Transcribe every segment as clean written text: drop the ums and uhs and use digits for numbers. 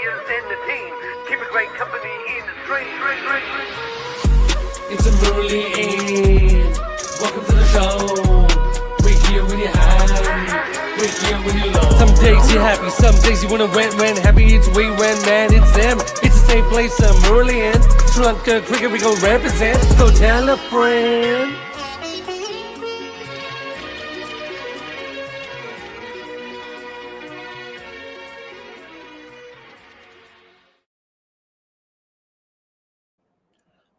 players and the team. Keep a great company in the stream. It's a Murali Aim. Welcome to the show. We're here when you're high. We're here when you're low. Some days you're happy, some days you wanna when happy it's we when man it's them. It's the same place, Murali and Sri Lanka cricket we gon' represent. Go tell a friend.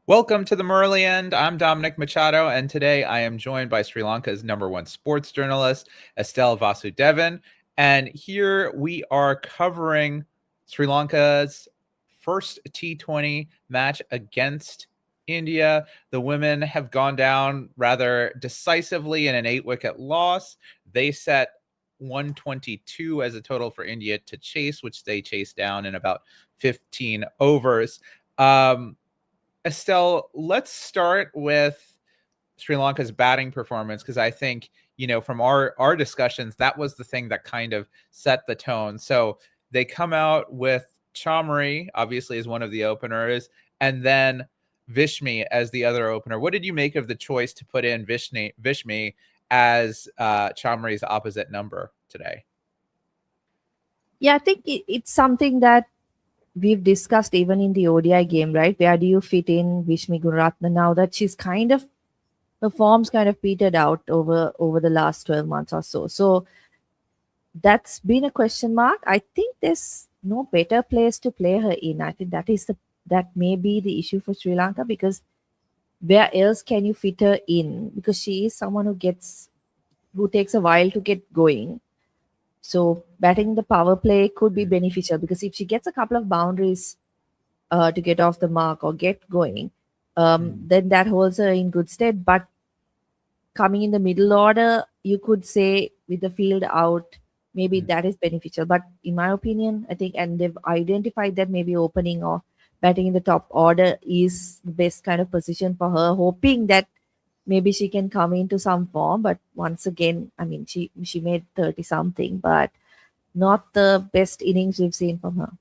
Welcome to the Murali End. I'm Dominic Machado, and today I am joined by Sri Lanka's #1 sports journalist, Estelle Vasudevan. And here we are covering Sri Lanka's first T20 match against India. The women have gone down rather decisively in an 8-wicket loss. They set 122 as a total for India to chase, which they chased down in about 15 overs. Estelle, let's start with Sri Lanka's batting performance, because I think, from our discussions, that was the thing that kind of set the tone. So they come out with Chamari, obviously, as one of the openers, and then Vishmi as the other opener. What did you make of the choice to put in Vishmi as Chamari's opposite number today? Yeah, I think it's something that we've discussed even in the ODI game, right? Where do you fit in Vishmi Gunaratne now that her form's kind of petered out over the last 12 months or so. So that's been a question mark. I think there's no better place to play her in. I think that may be the issue for Sri Lanka, because where else can you fit her in? Because she is someone who takes a while to get going. So batting the power play could be beneficial, because if she gets a couple of boundaries to get off the mark or get going, then that holds her in good stead. But coming in the middle order, you could say with the field out, maybe that is beneficial. But in my opinion, I think, and they've identified that maybe opening or batting in the top order is the best kind of position for her, hoping that maybe she can come into some form. But once again, I mean, she made 30-something, but not the best innings we've seen from her.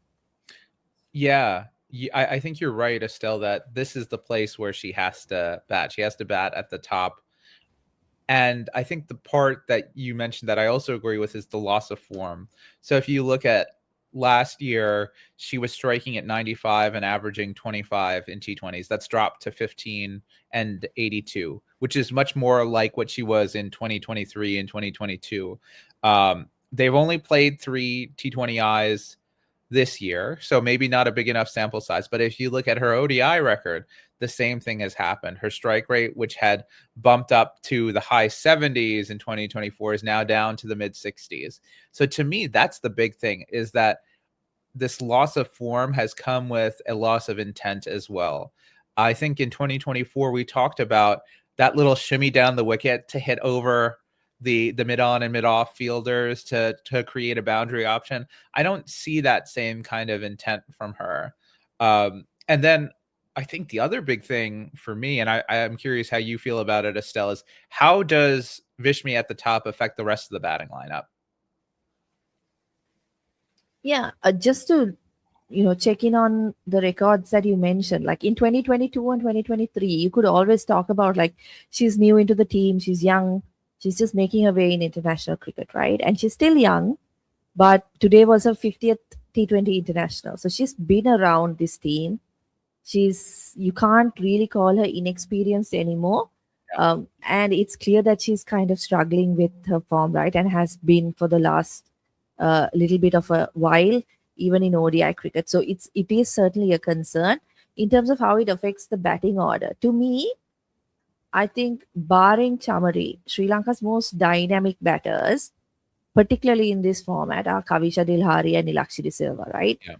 Yeah, I think you're right, Estelle, that this is the place where she has to bat. She has to bat at the top. And I think the part that you mentioned that I also agree with is the loss of form. So if you look at last year, she was striking at 95 and averaging 25 in T20s. That's dropped to 15 and 82, which is much more like what she was in 2023 and 2022. They've only played 3 T20Is this year, so maybe not a big enough sample size. But if you look at her ODI record, the same thing has happened. Her strike rate, which had bumped up to the high 70s in 2024, is now down to the mid 60s. So to me, that's the big thing, is that this loss of form has come with a loss of intent as well. I think in 2024, we talked about that little shimmy down the wicket to hit over the mid-on and mid-off fielders to create a boundary option. I don't see that same kind of intent from her. And then I think the other big thing for me, and I'm curious how you feel about it, Estelle, is how does Vishmi at the top affect the rest of the batting lineup? Yeah, just to check in on the records that you mentioned, like in 2022 and 2023, you could always talk about, like, she's new into the team, she's young, she's just making her way in international cricket, right? And she's still young, but today was her 50th T20 international. So she's been around this team. You can't really call her inexperienced anymore. And it's clear that she's kind of struggling with her form, right? And has been for the last little bit of a while, even in ODI cricket. So it is certainly a concern in terms of how it affects the batting order. To me, I think barring Chamari, Sri Lanka's most dynamic batters, particularly in this format, are Kavisha Dilhari and Nilakshi De Silva, right? Yeah.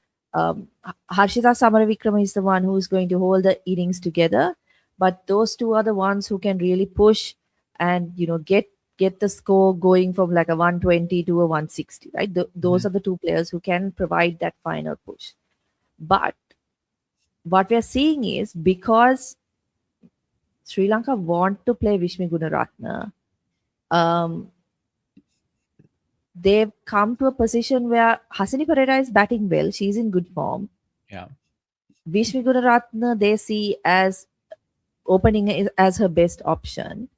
Harshita Samaravikrama is the one who's going to hold the innings together, but those two are the ones who can really push and get the score going from like a 120 to a 160, right? Those are the two players who can provide that final push. But what we're seeing is, because Sri Lanka want to play Vishmi Gunaratne, they've come to a position where Hasini Pereira is batting well. She's in good form. Yeah. Vishmi Gunaratne they see as opening as her best option.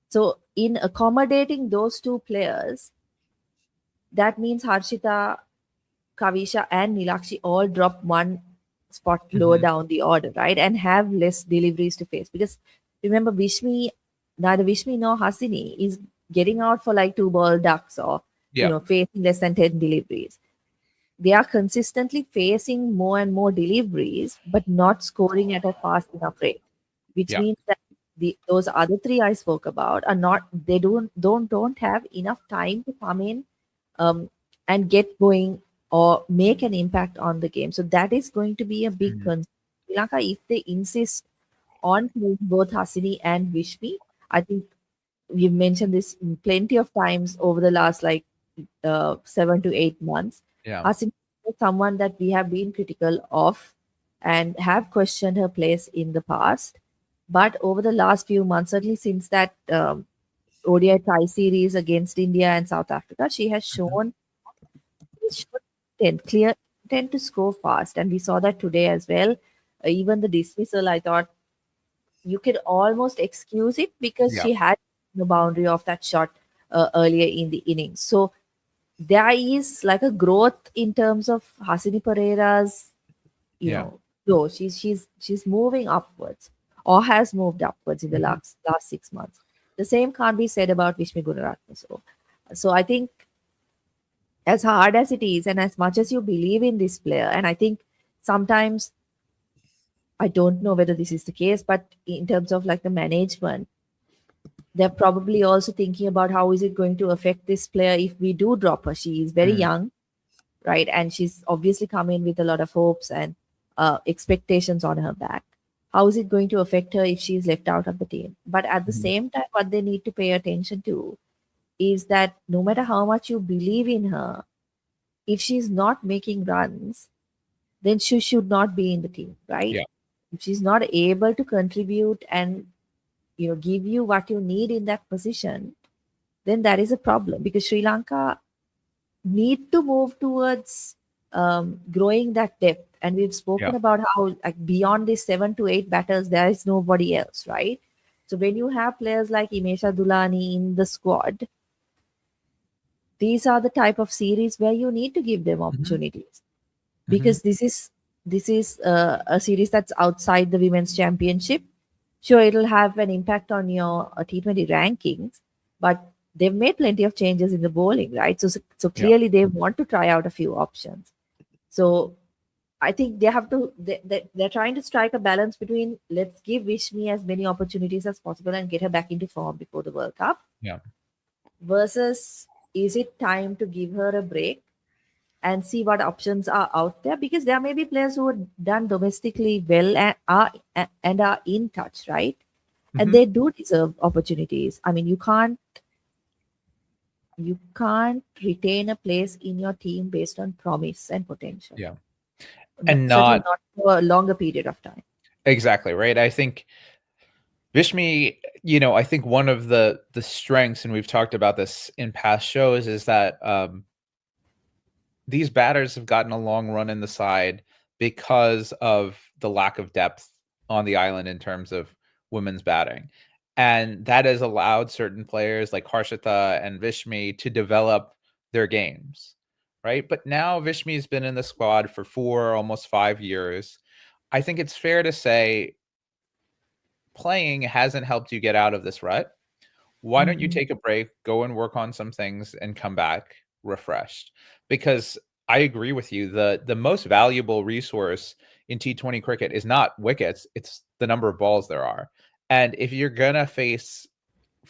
So in accommodating those two players, that means Harshita, Kavisha, and Nilakshi all drop one spot lower Mhm. down the order, right? And have less deliveries to face. Because remember, neither Vishmi nor Hasini is getting out for like two ball ducks or, Yeah. facing less than 10 deliveries. They are consistently facing more and more deliveries, but not scoring at a fast enough rate, which Yeah. means that those other three I spoke about are not they don't have enough time to come in um, and get going or make an impact on the game. So that is going to be a big Mhm. concern. Sri Lanka, if they insist on playing both Hasini and Vishmi, I think we've mentioned this plenty of times over the last 7 to 8 months. Yeah. Hasina is someone that we have been critical of and have questioned her place in the past. But over the last few months, certainly since that ODI tie series against India and South Africa, she has Mhm. shown clear intent to score fast. And we saw that today as well. Even the dismissal, I thought you could almost excuse it because Yeah. she had the boundary of that shot earlier in the innings. So there is like a growth in terms of Hasini Pereira's, Yeah. flow. She's moving upwards or has moved upwards in the Mhm. last 6 months. The same can't be said about Vishmi Gunaratne. So I think as hard as it is, and as much as you believe in this player, and I think sometimes I don't know whether this is the case, but in terms of like the management, they're probably also thinking about how is it going to affect this player if we do drop her. She is very Mm. young, right? And she's obviously come in with a lot of hopes and expectations on her back. How is it going to affect her if she's left out of the team? But at the Mhm. same time, what they need to pay attention to is that no matter how much you believe in her, if she's not making runs, then she should not be in the team, right? Yeah. If she's not able to contribute and give you what you need in that position, then that is a problem because Sri Lanka need to move towards growing that depth. And we've Yeah. spoken about how like beyond these 7 to 8 batters, there is nobody else, right? So when you have players like Imesha Dulani in the squad, these are the type of series where you need to give them Mhm. opportunities Mhm. because this is a series that's outside the women's championship. Sure, it'll have an impact on your T20 rankings, but they've made plenty of changes in the bowling, right? So Yeah. clearly they want to try out a few options. So I think they're trying to strike a balance between let's give Vishmi as many opportunities as possible and get her back into form before the World Cup Yeah. versus is it time to give her a break and see what options are out there because there may be players who are done domestically well and are in touch, right? And Mhm. they do deserve opportunities. I mean, you can't retain a place in your team based on promise and potential. Yeah. No, And certainly not not for a longer period of time. exactly, right? I think Vishmi, I think one of the strengths, and we've talked about this in past shows, is that these batters have gotten a long run in the side because of the lack of depth on the island in terms of women's batting. And that has allowed certain players like Harshita and Vishmi to develop their games, right? But now Vishmi's been in the squad for almost 5 years. I think it's fair to say playing hasn't helped you get out of this rut. Why don't you Mm-mm. take a break, go and work on some things and come back refreshed? Because I agree with you. The most valuable resource in T20 cricket is not wickets, it's the number of balls there are. And if you're gonna face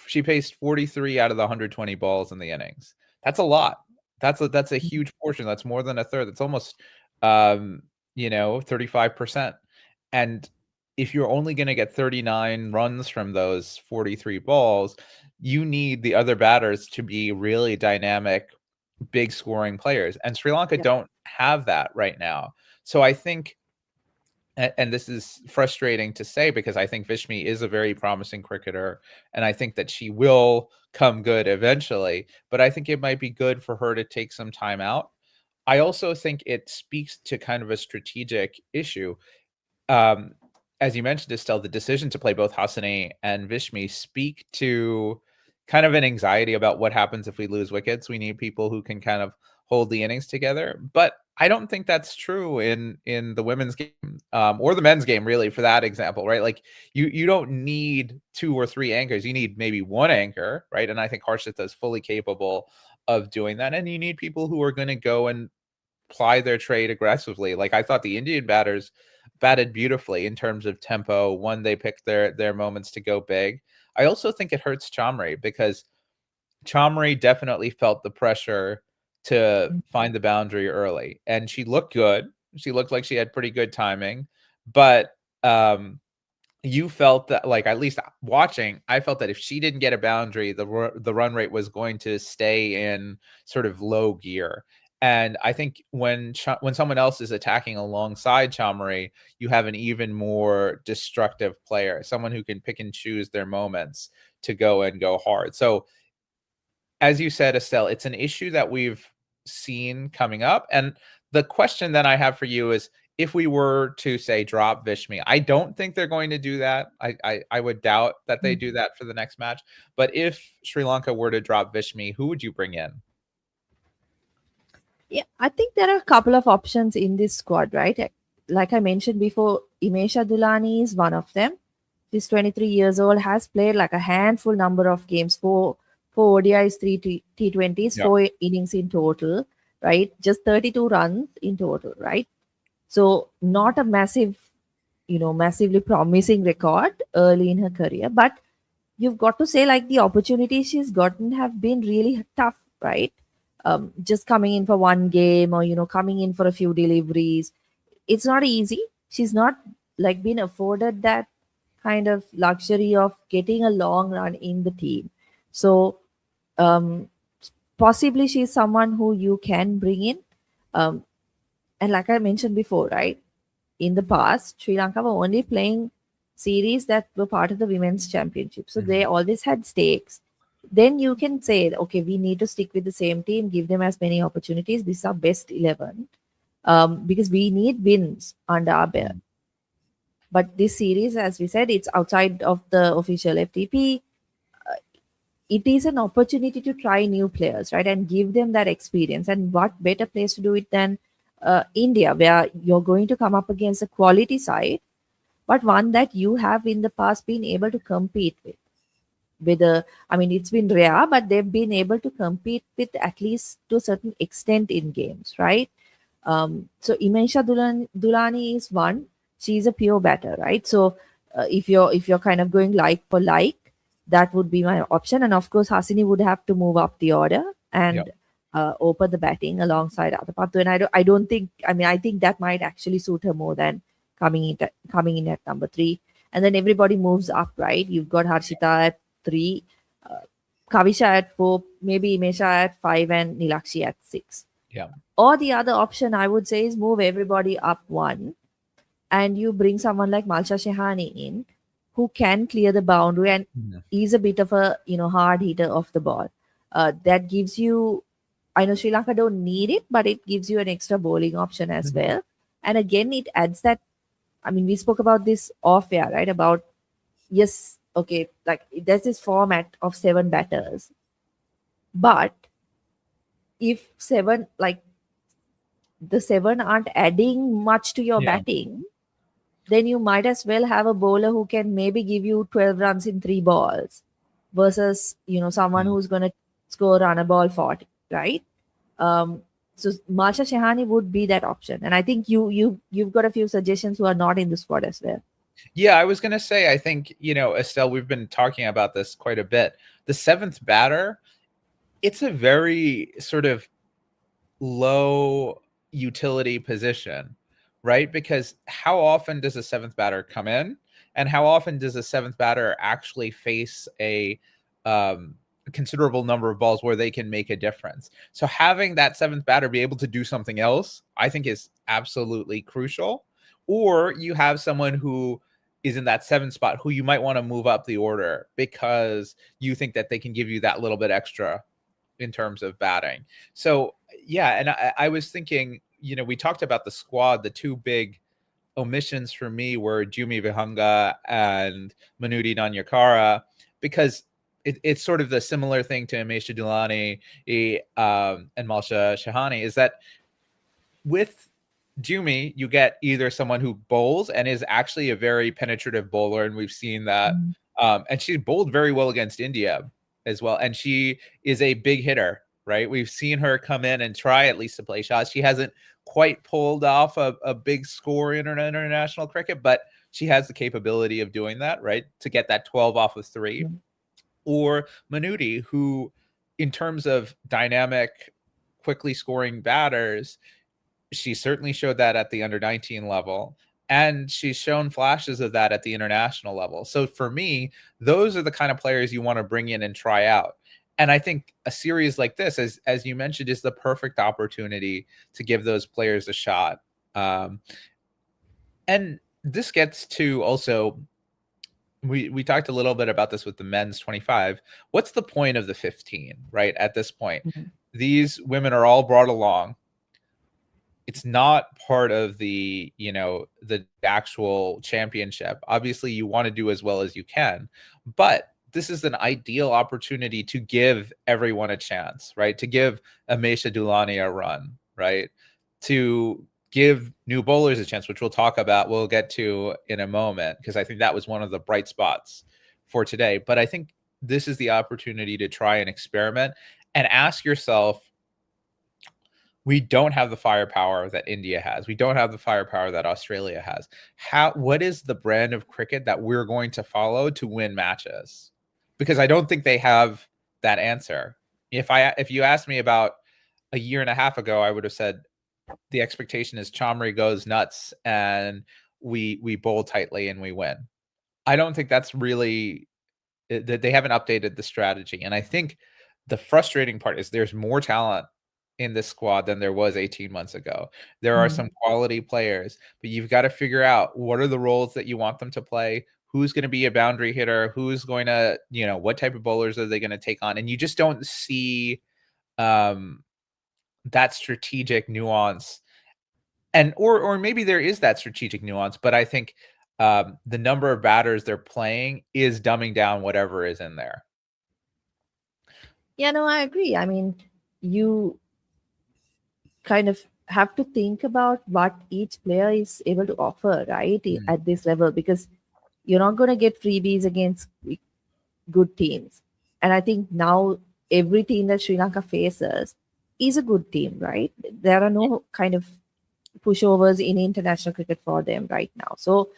she faced 43 out of the 120 balls in the innings. That's a lot. That's a huge portion. That's more than a third. That's almost 35%. And if you're only going to get 39 runs from those 43 balls, you need the other batters to be really dynamic, big scoring players. And Sri Lanka Yeah. don't have that right now. So I think and this is frustrating to say because I think Vishmi is a very promising cricketer, and I think that she will come good eventually. But I think it might be good for her to take some time out. I also think it speaks to kind of a strategic issue. Um, as you mentioned, Estelle, the decision to play both Hasane and Vishmi speak to kind of an anxiety about what happens if we lose wickets. We need people who can kind of hold the innings together. But I don't think that's true in the women's game, or the men's game, really, for that example, right? Like you don't need 2 or 3 anchors. You need maybe 1 anchor, right? And I think Harshita is fully capable of doing that. And you need people who are going to go and ply their trade aggressively. Like I thought the Indian batters batted beautifully in terms of tempo. One, they picked their moments to go big. I also think it hurts Chamri because Chamri definitely felt the pressure to find the boundary early, and she looked good. She looked like she had pretty good timing, but you felt that, like, at least watching, I felt that if she didn't get a boundary, the run rate was going to stay in sort of low gear. And I think when someone else is attacking alongside Chamari, you have an even more destructive player, someone who can pick and choose their moments to go and go hard. So, as you said, Estelle, it's an issue that we've seen coming up. And the question that I have for you is, if we were to say drop Vishmi, I don't think they're going to do that. I would doubt that they do that for the next match. But if Sri Lanka were to drop Vishmi, who would you bring in? Yeah, I think there are a couple of options in this squad, right? Like I mentioned before, Imesha Dulani is one of them. She's 23 years old, has played like a handful number of games, four ODIs, 3 T20s, Yeah. 4 innings in total, right? Just 32 runs in total, right? So not a massively promising record early in her career, but you've got to say, like, the opportunities she's gotten have been really tough, right? Just coming in for one game, or coming in for a few deliveries, it's not easy. She's not like been afforded that kind of luxury of getting a long run in the team. So um, possibly she's someone who you can bring in. And like I mentioned before, right, in the past, Sri Lanka were only playing series that were part of the women's championship. So they always had stakes. Then you can say, okay, we need to stick with the same team, give them as many opportunities. This is our best 11, because we need wins under our belt. But this series, as we said, it's outside of the official FTP. It is an opportunity to try new players, right, and give them that experience. And what better place to do it than India, where you're going to come up against a quality side, but one that you have in the past been able to compete with. It's been rare, but they've been able to compete with, at least to a certain extent, in games, right? So Imensha Dulani is one. She's a pure batter, right? So if you're kind of going like for like, that would be my option. And of course, Hasini would have to move up the order and open the batting alongside Adapattu. And I don't think. I think that might actually suit her more than coming in at number 3. And then everybody moves up, right? You've got Harshita at 3, Kavisha at 4, maybe Imesha at 5, and Nilakshi at 6. Yeah. Or the other option I would say is move everybody up 1, and you bring someone like Malsha Shehani in, who can clear the boundary and is a bit of a hard hitter off the ball. That gives you, I know Sri Lanka don't need it, but it gives you an extra bowling option as well. And again, it adds that. We spoke about this off air, right? About, yes, okay, like there's this format of 7 batters, but if 7, like the 7 aren't adding much to your batting, then you might as well have a bowler who can maybe give you 12 runs in 3 balls versus someone who's going to score run a ball 40, right? So Malsha Shehani would be that option, and I think you've got a few suggestions who are not in the squad as well. Yeah, I was going to say, I think, Estelle, we've been talking about this quite a bit. The 7th batter, it's a very sort of low utility position, right? Because how often does a 7th batter come in, and how often does a 7th batter actually face a considerable number of balls where they can make a difference? So having that 7th batter be able to do something else, I think, is absolutely crucial. Or you have someone who is in that 7 spot who you might want to move up the order because you think that they can give you that little bit extra in terms of batting. So yeah, and I was thinking, we talked about the squad. The two big omissions for me were Jumi Vihanga and Manudi Nanyakara, because it's sort of the similar thing to Amesha Dulani and Malsha Shahani, is that with Jumi, you get either someone who bowls and is actually a very penetrative bowler, and we've seen that. And she bowled very well against India as well. And she is a big hitter, right? We've seen her come in and try at least to play shots. She hasn't quite pulled off a big score in international cricket, but she has the capability of doing that, right? To get that 12 off of 3. Mm-hmm. Or Manudi, who, in terms of dynamic, quickly scoring batters, she certainly showed that at the under-19 level, and she's shown flashes of that at the international level. So for me, those are the kind of players you want to bring in and try out. And I think a series like this, as you mentioned, is the perfect opportunity to give those players a shot. And this gets to also, we talked a little bit about this with the men's 25. What's the point of the 15, right? At this point, these women are all brought along. It's not part of the, the actual championship. Obviously, you want to do as well as you can, but this is an ideal opportunity to give everyone a chance, right? To give Amesha Dulani a run, right? To give new bowlers a chance, which we'll get to in a moment, because I think that was one of the bright spots for today. But I think this is the opportunity to try and experiment and ask yourself, we don't have the firepower that India has. We don't have the firepower that Australia has. What is the brand of cricket that we're going to follow to win matches? Because I don't think they have that answer. If you asked me about a year and a half ago, I would have said the expectation is Chamri goes nuts and we bowl tightly and we win. I don't think that's really, that they haven't updated the strategy. And I think the frustrating part is there's more talent in this squad than there was 18 months ago. There are some quality players, but you've got to figure out what are the roles that you want them to play, who's going to be a boundary hitter, who's going to, what type of bowlers are they going to take on? And you just don't see that strategic nuance. And or maybe there is that strategic nuance, but I think the number of batters they're playing is dumbing down whatever is in there. Yeah, no, I agree. I mean, you kind of have to think about what each player is able to offer, right, at this level, because you're not going to get freebies against good teams. And I think now every team that Sri Lanka faces is a good team, right? There are no kind of pushovers in international cricket for them right now. So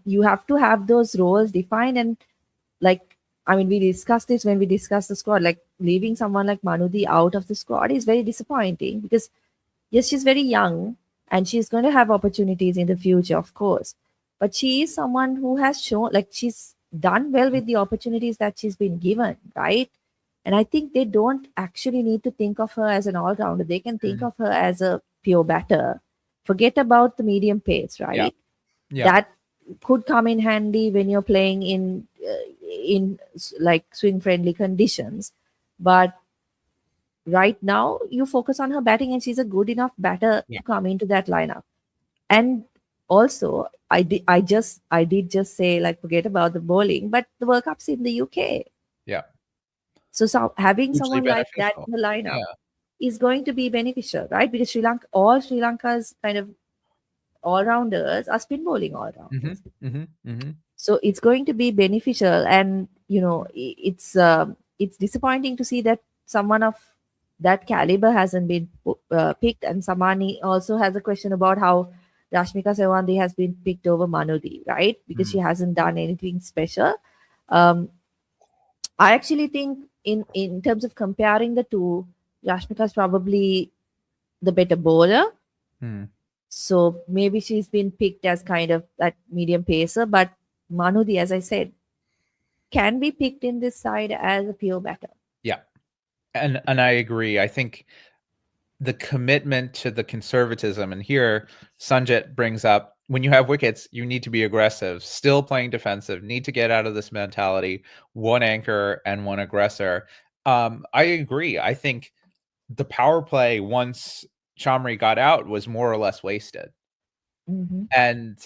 you have to have those roles defined. And we discussed this when we discussed the squad, leaving someone like Manudi out of the squad is very disappointing, because yes, she's very young and she's going to have opportunities in the future, of course. But she is someone who has shown, she's done well with the opportunities that she's been given, right? And I think they don't actually need to think of her as an all-rounder. They can think of her as a pure batter. Forget about the medium pace, right? Yeah. That could come in handy when you're playing in swing-friendly conditions. But right now, you focus on her batting, and she's a good enough batter to come into that lineup. And also, I did just say, forget about the bowling, but the World Cup's in the UK. Yeah. So having someone like that in the lineup is going to be beneficial, right? Because all Sri Lanka's kind of all-rounders are spin bowling all-rounders. So it's going to be beneficial. And, it's disappointing to see that someone of that caliber hasn't been picked. And Samani also has a question about how Rashmika Sewandi has been picked over Manudi, right? Because she hasn't done anything special. I actually think in terms of comparing the two, Rashmika is probably the better bowler. So maybe she's been picked as kind of that medium pacer, but Manudi, as I said, can be picked in this side as a pure batter. Yeah. And I agree. I think the commitment to the conservatism, and here Sanjit brings up when you have wickets, you need to be aggressive, still playing defensive, need to get out of this mentality, one anchor and one aggressor. I agree. I think the power play once Chamri got out was more or less wasted. Hmm. And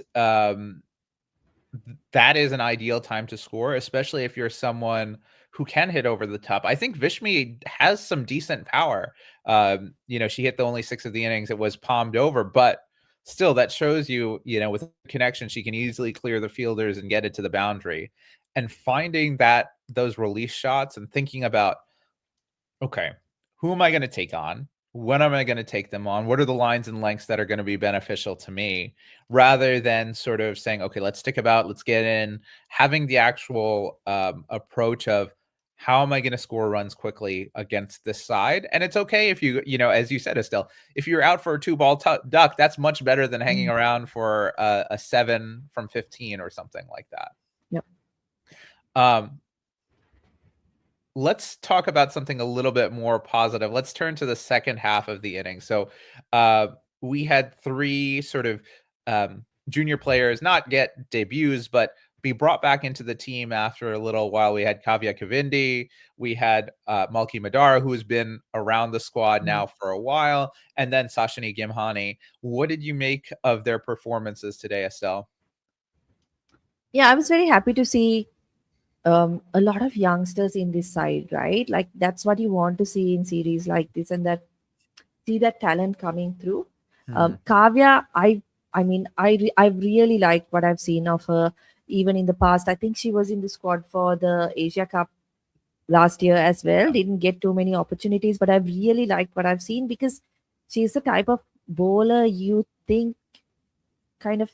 that is an ideal time to score, especially if you're someone who can hit over the top. I think Vishmi has some decent power. She hit the only 6 of the innings. It was palmed over, but still that shows you, with connection, she can easily clear the fielders and get it to the boundary. And finding those release shots and thinking about, okay, who am I going to take on? When am I going to take them on? What are the lines and lengths that are going to be beneficial to me? Rather than sort of saying, okay, let's stick about, let's get in, having the actual approach of how am I going to score runs quickly against this side? And it's okay if as you said, Estelle, if you're out for a 2-ball duck, that's much better than hanging around for a 7 from 15 or something like that. Yep. Let's talk about something a little bit more positive. Let's turn to the second half of the inning. So we had 3 sort of junior players not get debuts, but be brought back into the team after a little while. We had Kavya Kavindi. We had Malki Madara, who has been around the squad now for a while, and then Sashini Gimhani. What did you make of their performances today, Estelle? Yeah, I was very happy to see a lot of youngsters in this side, right? Like that's what you want to see in series like this, and that see that talent coming through. Kavya, I really like what I've seen of her even in the past. I think she was in the squad for the Asia Cup last year as well. Didn't get too many opportunities, but I've really liked what I've seen because she's the type of bowler you think kind of.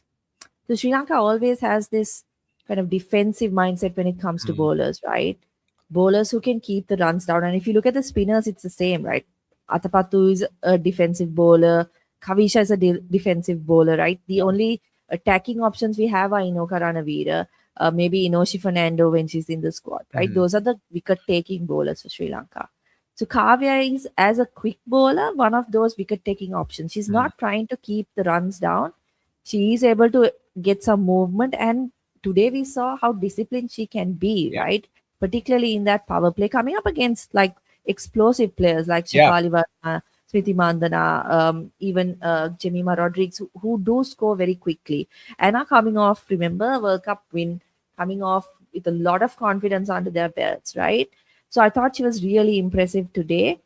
So Sri Lanka always has this kind of defensive mindset when it comes to bowlers, right? Bowlers who can keep the runs down. And if you look at the spinners, it's the same, right? Atapattu is a defensive bowler. Kavisha is a defensive bowler, right? The only attacking options we have are Inoka Ranavira, maybe Inoshi Fernando when she's in the squad, right? Those are the wicket-taking bowlers for Sri Lanka. So Kavya is, as a quick bowler, one of those wicket-taking options. She's not trying to keep the runs down. She is able to get some movement, and today we saw how disciplined she can be, right? Particularly in that power play, coming up against like explosive players like Shefali Verma, Smriti Mandana, even Jemima Rodriguez, who do score very quickly and are coming off, remember, World Cup win, coming off with a lot of confidence under their belts, right? So I thought she was really impressive today.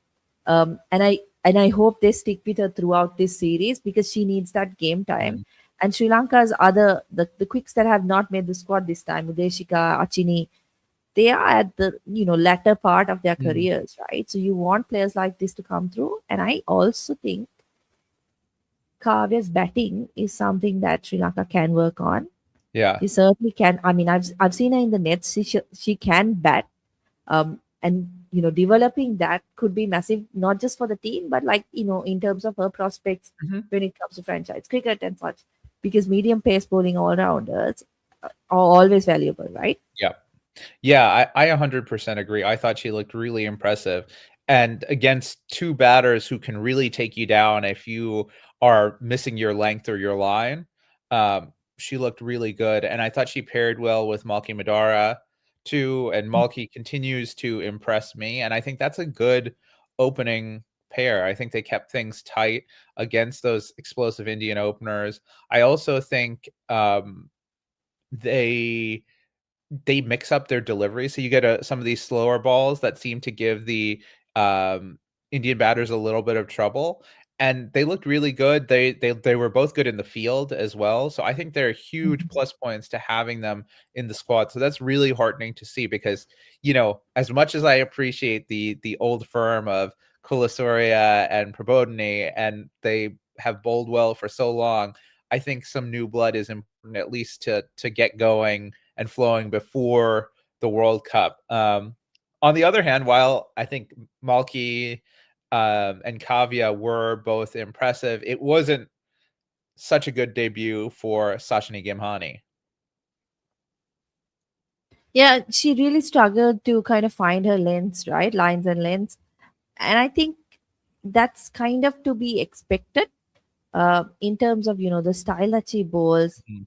And I hope they stick with her throughout this series because she needs that game time. And Sri Lanka's the quicks that have not made the squad this time, Udeshika, Achini, they are at the latter part of their careers, right? So you want players like this to come through. And I also think Kavya's batting is something that Sri Lanka can work on. Yeah. He certainly can. I mean, I've seen her in the nets. She can bat. And developing that could be massive, not just for the team, but like in terms of her prospects when it comes to franchise cricket and such, because medium pace bowling all rounders are always valuable, right? Yeah, I 100% agree. I thought she looked really impressive. And against 2 batters who can really take you down if you are missing your length or your line, she looked really good. And I thought she paired well with Malki Madara too. And Malki continues to impress me. And I think that's a good opening pair. I think they kept things tight against those explosive Indian openers. I also think they mix up their delivery. So you get some of these slower balls that seem to give the Indian batters a little bit of trouble. And they looked really good. They were both good in the field as well. So I think they're huge plus points to having them in the squad. So that's really heartening to see because, as much as I appreciate the old firm of Kulasurya and Prabodhini, and they have bowled well for so long, I think some new blood is important, at least to get going and flowing before the World Cup. On the other hand, while I think Malki and Kavya were both impressive, it wasn't such a good debut for Sashini Gimhani. Yeah, she really struggled to kind of find her lens, right? Lines and lens. And I think that's kind of to be expected. in terms of the style that she bowls, Mm.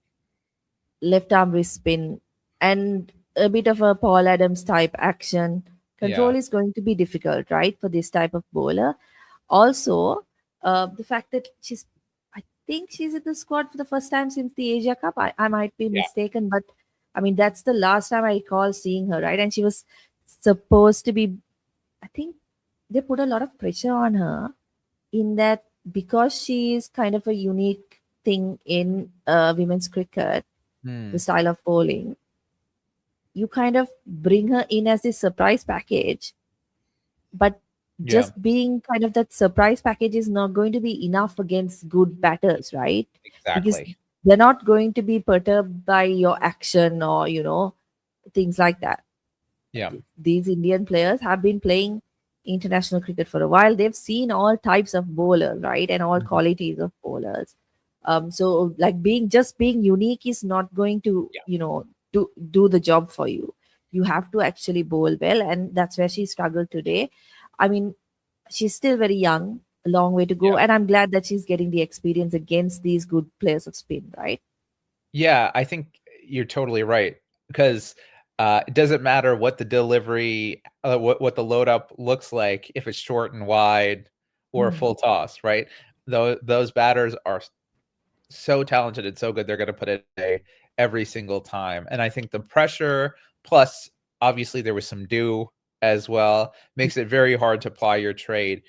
left arm wrist spin, and a bit of a Paul Adams type action. Control Yeah. is going to be difficult, right, for this type of bowler. Also, the fact that I think she's in the squad for the first time since the Asia Cup. I might be Yeah. mistaken, but I mean, that's the last time I recall seeing her, right? And she was supposed to be, I think they put a lot of pressure on her in that because she is kind of a unique thing in women's cricket, the Mm. style of bowling, you kind of bring her in as this surprise package, but Yeah. just being kind of that surprise package is not going to be enough against good batters, right? Because Exactly. they're not going to be perturbed by your action or things like that. Yeah. These Indian players have been playing international cricket for a while. They've seen all types of bowlers, right, and all Mhm. qualities of bowlers. So like being unique is not going to Yeah. do the job for you. You have to actually bowl well, and that's where she struggled today. I mean, she's still very young, a long way to go, Yeah. and I'm glad that she's getting the experience against these good players of spin, right? Yeah, I think you're totally right because it doesn't matter what the delivery, what the load up looks like if it's short and wide or a Mm. full toss, right? Those batters are so talented and so good. They're going to put it away every single time. And I think the pressure plus obviously there was some dew as well makes it very hard to ply your trade.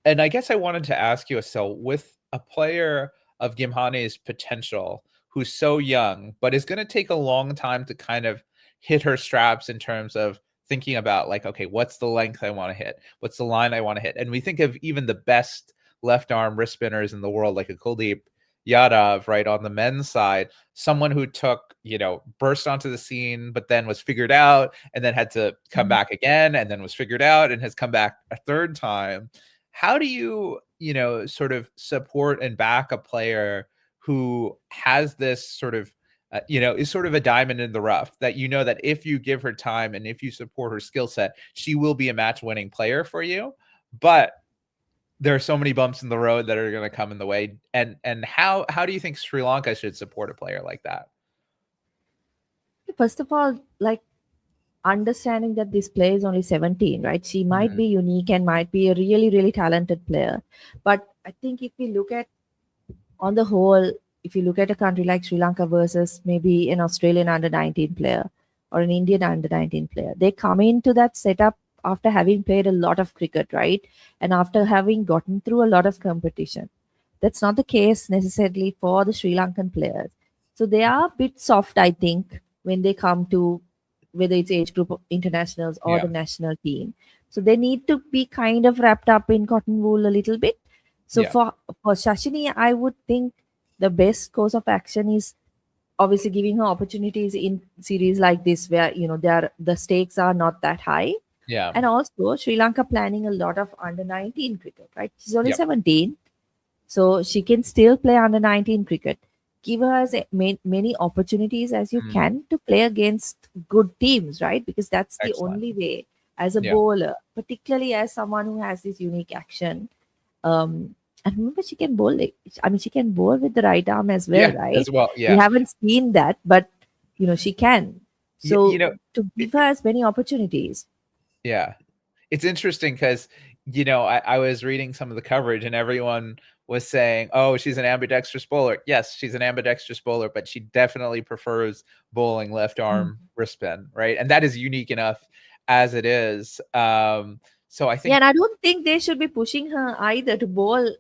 And I guess I wanted to ask you, Estelle, with a player of Gimhane's potential who's so young, but is going to take a long time to kind of hit her straps in terms of thinking about like, okay, what's the length I want to hit? What's the line I want to hit? And we think of even the best left arm wrist spinners in the world, like a Kuldeep Yadav, right, on the men's side, someone who took, burst onto the scene, but then was figured out and then had to come Mhm. back again and then was figured out and has come back a third time. How do you, sort of support and back a player who has this sort of, is sort of a diamond in the rough that that if you give her time and if you support her skill set, she will be a match winning player for you. But there are so many bumps in the road that are going to come in the way. And how do you think Sri Lanka should support a player like that? First of all, like understanding that this player is only 17, right? She might Mhm. be unique and might be a really, really talented player. But I think if we look at, on the whole, if you look at a country like Sri Lanka versus maybe an Australian under 19 player or an Indian under 19 player, they come into that setup after having played a lot of cricket, right? And after having gotten through a lot of competition. That's not the case necessarily for the Sri Lankan players. So they are a bit soft, I think, when they come to whether it's age group internationals or the Yeah. national team. So they need to be kind of wrapped up in cotton wool a little bit. So Yeah. for Shashini, I would think the best course of action is obviously giving her opportunities in series like this where the stakes are not that high, Yeah. and also Sri Lanka planning a lot of under 19 cricket, right? She's only Yep. 17, so she can still play under 19 cricket. Give her as many opportunities as you Mm. can to play against good teams, right? Because that's the Excellent. only way as a Yeah. bowler, particularly as someone who has this unique action. And remember, she can bowl. I mean, she can bowl with the right arm as well, Yeah. right? As well. We Yeah. haven't seen that, but she can. You, So you know, to give it, her as many opportunities. Yeah. It's interesting because, I was reading some of the coverage and everyone was saying, oh, she's an ambidextrous bowler. Yes, she's an ambidextrous bowler, but she definitely prefers bowling left Mm. arm wrist spin, right? And that is unique enough as it is. So I Yeah, think, and I don't think they should be pushing her either to bowl with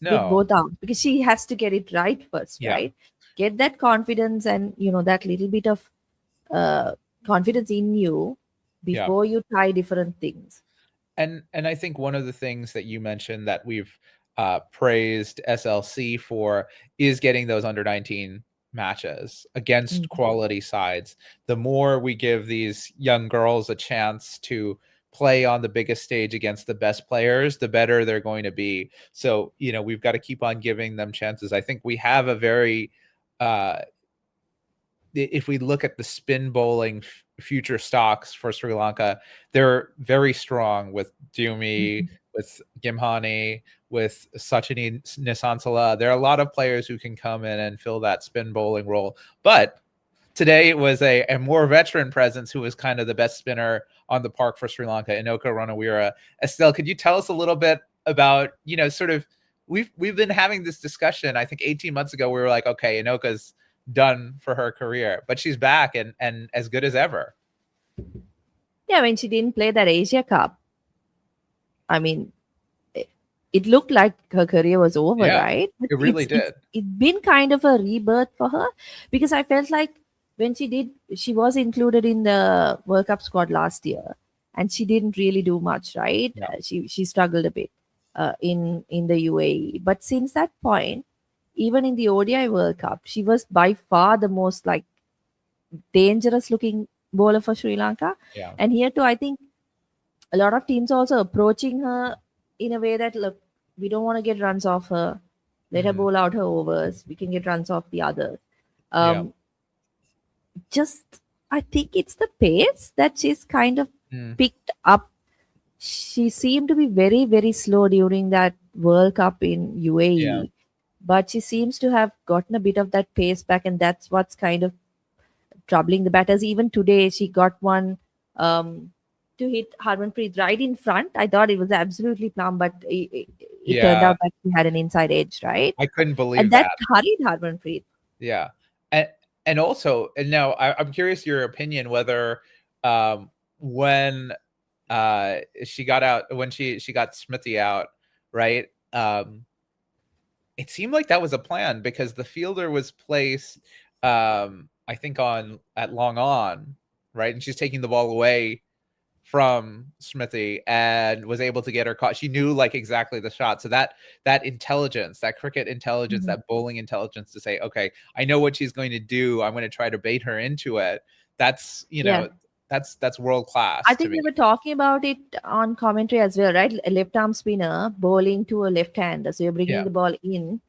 no. both arms because she has to get it right first, Yeah. right? Get that confidence and that little bit of uh, confidence in you Yeah. before you try different things. And I think one of the things that you mentioned that we've praised SLC for is getting those under 19 matches against Mm. quality sides. The more we give these young girls a chance to play on the biggest stage against the best players, the better they're going to be. So, we've got to keep on giving them chances. I think we have a very uh, if we look at the spin bowling future stocks for Sri Lanka, they're very strong with Dumi, Mhm. with Gimhani, with Sachini Nisansala. There are a lot of players who can come in and fill that spin bowling role. But today it was a more veteran presence who was kind of the best spinner on the park for Sri Lanka, Inoka Ranawira. Estelle, could you tell us a little bit about, sort of, we've been having this discussion, I think 18 months ago, we were like, okay, Inoka's done for her career, but she's back and as good as ever. Yeah, when she didn't play that Asia Cup, I mean, it looked like her career was over, Yeah, right? But it really did. It's been kind of a rebirth for her, because I felt like when she was included in the World Cup squad last year, and she didn't really do much, right? No. She struggled a bit in the UAE, but since that point, even in the ODI World Cup, she was by far the most like dangerous looking bowler for Sri Lanka. Yeah. And here too, I think a lot of teams also approaching her in a way that, look, we don't want to get runs off her. Let her bowl out her overs. We can get runs off the others. Just, I think it's the pace that she's kind of picked up. She seemed to be very, very slow during that World Cup in UAE. But she seems to have gotten a bit of that pace back, and that's what's kind of troubling the batters. Even today, she got one to hit Harmanpreet right in front. I thought it was absolutely plumb, but it turned out that she had an inside edge, right? I couldn't believe and that hurried Harmanpreet. Yeah. And also, and now I'm curious your opinion whether when she got out, when she got Smithy out, right? It seemed like that was a plan, because the fielder was placed, I think at long on, right? And she's taking the ball away from Smithy and was able to get her caught. She knew like exactly the shot. So that intelligence, that cricket intelligence, that bowling intelligence to say, okay, I know what she's going to do. I'm going to try to bait her into it. That's, that's world class. I think we were talking about it on commentary as well, right? A left arm spinner bowling to a left hander. So you're bringing the ball in.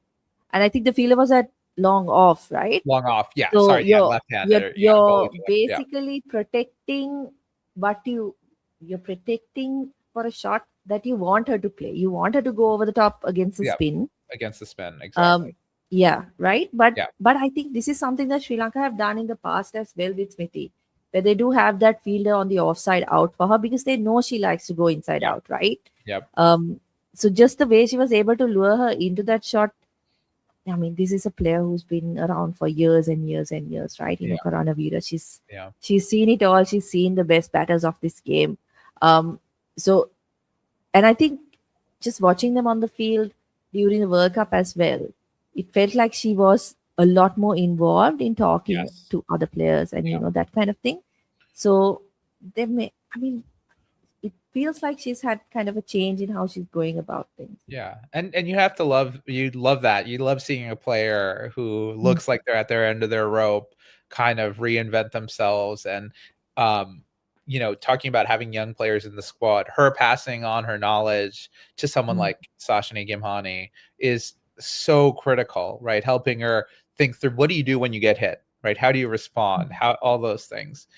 And I think the fielder was at long off, right? Long off. Yeah. So sorry. Left-hander. You're basically protecting what you're protecting for a shot that you want her to play. You want her to go over the top against the spin. Against the spin, exactly. Right. But I think this is something that Sri Lanka have done in the past as well with Smithy, where they do have that fielder on the offside out for her, because they know she likes to go inside out, right? So just the way she was able to lure her into that shot. I mean, this is a player who's been around for years and years and years, right? Inoka Ranawira. She's seen it all. She's seen the best batters of this game. So, and I think just watching them on the field during the World Cup as well, it felt like she was a lot more involved in talking to other players and, that kind of thing. So it feels like she's had kind of a change in how she's going about things. Yeah. And you have to love that. You love seeing a player who looks like they're at their end of their rope kind of reinvent themselves. And, talking about having young players in the squad, her passing on her knowledge to someone like Sachini Gimhani is so critical, right? Helping her think through, what do you do when you get hit, right? How do you respond? How, all those things.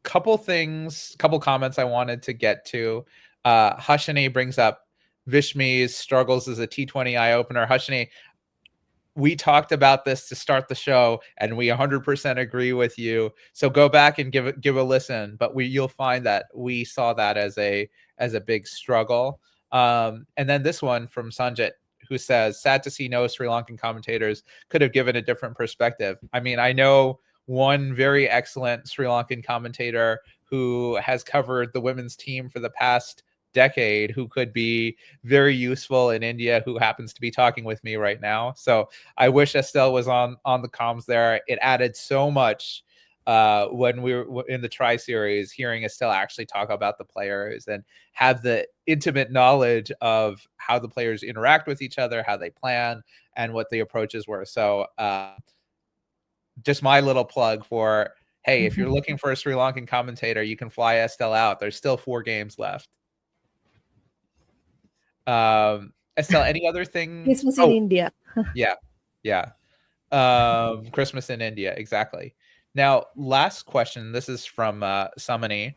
Couple comments I wanted to get to. Hashini brings up Vishmi's struggles as a T20 eye opener. Hashini, we talked about this to start the show, and we 100% agree with you. So go back and give a listen. But you'll find that we saw that as a big struggle. And then this one from Sanjit, who says, sad to see no Sri Lankan commentators could have given a different perspective. I mean, I know one very excellent Sri Lankan commentator who has covered the women's team for the past decade, who could be very useful in India, who happens to be talking with me right now. So I wish Estelle was on the comms there. It added so much when we were in the Tri Series, hearing Estelle actually talk about the players and have the intimate knowledge of how the players interact with each other, how they plan, and what the approaches were. So just my little plug for, hey, if you're looking for a Sri Lankan commentator, you can fly Estelle out. There's still 4 games left. Estelle, any other thing? Christmas in India. Yeah. Christmas in India, exactly. Now, last question. This is from Samani.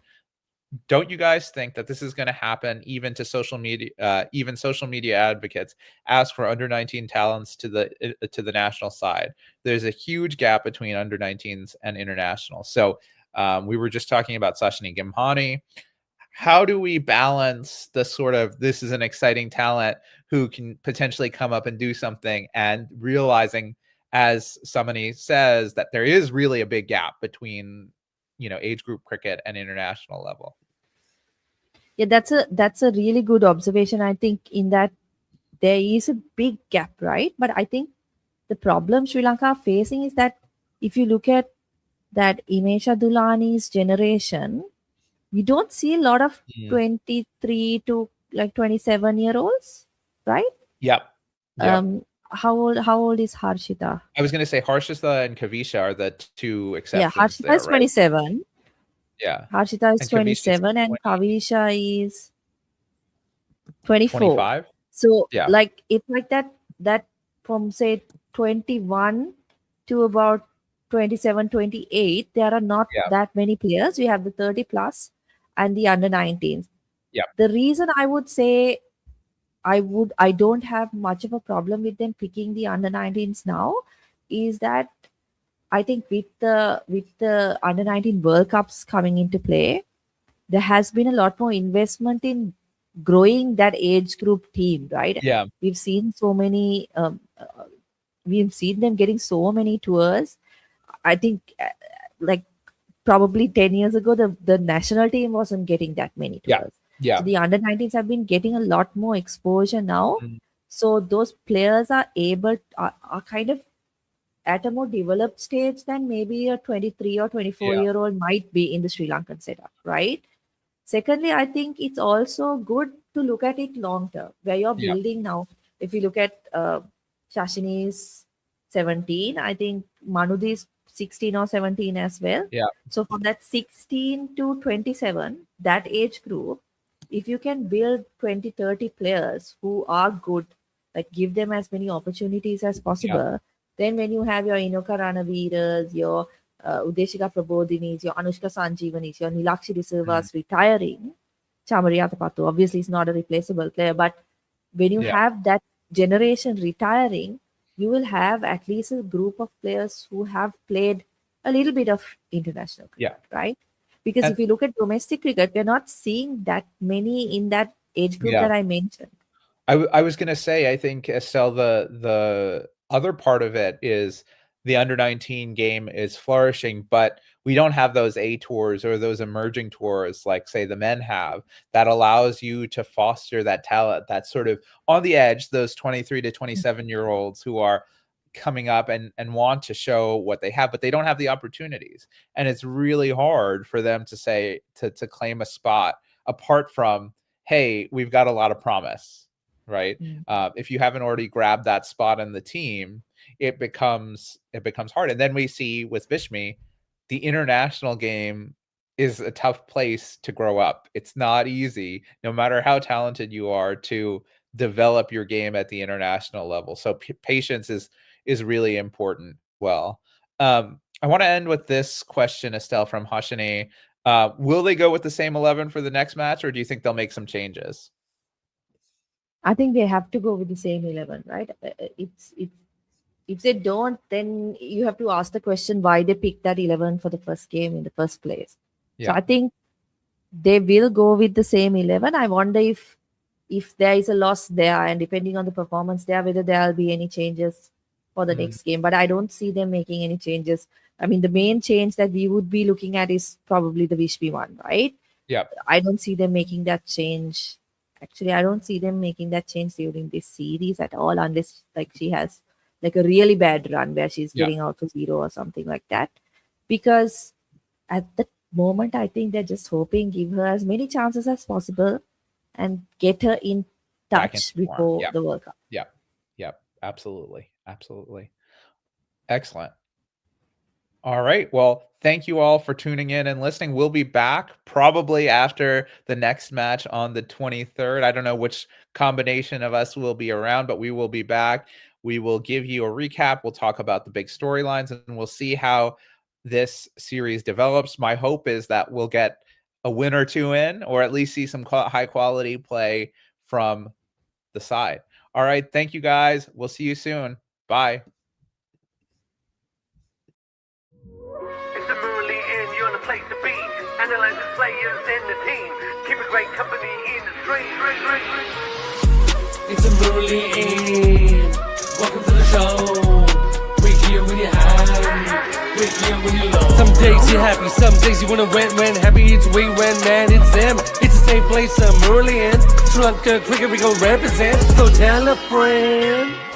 don't you guys think that this is going to happen even to social media, even social media advocates ask for under 19 talents to the national side? There's a huge gap between under 19s and international. So we were just talking about Sashini Gimhani. How do we balance the sort of, this is an exciting talent who can potentially come up and do something, and realizing, as somebody says, that there is really a big gap between, age group cricket and international level? Yeah, that's a really good observation. I think in that there is a big gap, right? But I think the problem Sri Lanka are facing is that if you look at that Imesha Dulani's generation, we don't see a lot of 23 to like 27-year-olds, right? Yep. Yep. How old is Harshita? I was going to say Harshita and Kavisha are the two Yeah, exceptions Harshita there, is right? 27. Yeah. Harshita is And Kavisha's 27 and 20, Kavisha is 24. 25. So Yeah. like it's like that from say 21 to about 27, 28, there are not Yeah. that many players. We have the 30 plus and the under 19s. Yeah. The reason I would say I don't have much of a problem with them picking the under 19s now is that I think with the under 19 World Cups coming into play, there has been a lot more investment in growing that age group team, right? Yeah. We've seen so many, we've seen them getting so many tours. I think, like probably 10 years ago, the national team wasn't getting that many Yeah. tours. Yeah. So the under 19s have been getting a lot more exposure now. Mhm. So those players are kind of at a more developed stage than maybe a 23 or 24-year-old might be in the Sri Lankan setup, right? Secondly, I think it's also good to look at it long term, where you're Yeah. building now. If you look at Shashini's 17, I think Manudi's 16 or 17 as well. Yeah. So from that 16 to 27, that age group, if you can build 20, 30 players who are good, like give them as many opportunities as possible, then when you have your Inoka Ranaviras, your Udeshika Prabodhinis, your Anushka Sanjeevanis, your Nilakshi De Silvas retiring, Chamariya Tapatu obviously is not a replaceable player, but when you Yeah. have that generation retiring, you will have at least a group of players who have played a little bit of international cricket, right? Because And if you look at domestic cricket, we're not seeing that many in that age group yeah. that I mentioned. I was going to say, I think, Estelle, the other part of it is the under 19 game is flourishing, but we don't have those A tours or those emerging tours like, say, the men have, that allows you to foster that talent that's sort of on the edge, those 23 to 27-year-olds who are coming up and want to show what they have, but they don't have the opportunities. And it's really hard for them to say, to claim a spot apart from, hey, we've got a lot of promise, right? If you haven't already grabbed that spot in the team, it becomes hard. And then we see with Vishmi, the international game is a tough place to grow up. It's not easy, no matter how talented you are, to develop your game at the international level. So patience is really important. Well, I want to end with this question, Estelle, from Hashini. Will they go with the same 11 for the next match, or do you think they'll make some changes? I think they have to go with the same 11, right? It's if they don't, then you have to ask the question why they picked that 11 for the first game in the first place. So Yeah. I think they will go with the same 11. I wonder if there is a loss there, and depending on the performance there, whether there will be any changes for the next game. But I don't see them making any changes. I mean, the main change that we would be looking at is probably the Vishpi one, right? Yeah. I don't see them making that change. Actually, I don't see them making that change during this series at all, unless like she has like a really bad run where she's Yeah. getting out for 0 or something like that. Because at the moment, I think they're just hoping give her as many chances as possible and get her in Back touch into form. before Yeah. the World Cup. Yeah. Yeah. Absolutely. Absolutely. Excellent. All right. Well, thank you all for tuning in and listening. We'll be back probably after the next match on the 23rd. I don't know which combination of us will be around, but we will be back. We will give you a recap. We'll talk about the big storylines, and we'll see how this series develops. My hope is that we'll get a win or two in, or at least see some high quality play from the side. All right. Thank you guys. We'll see you soon. Bye. It's a Murali Inn, you're in the place to be. Analyze the players in the team. Keep a great company in the stream. It's a Murali Inn. Welcome to the show. We're here when you're high. We're here when you're low. Some days you're happy, some days you wanna when happy it's we when man it's them. It's the same place, Murali Inn. Sri Lanka cricket we go represent. So tell a friend.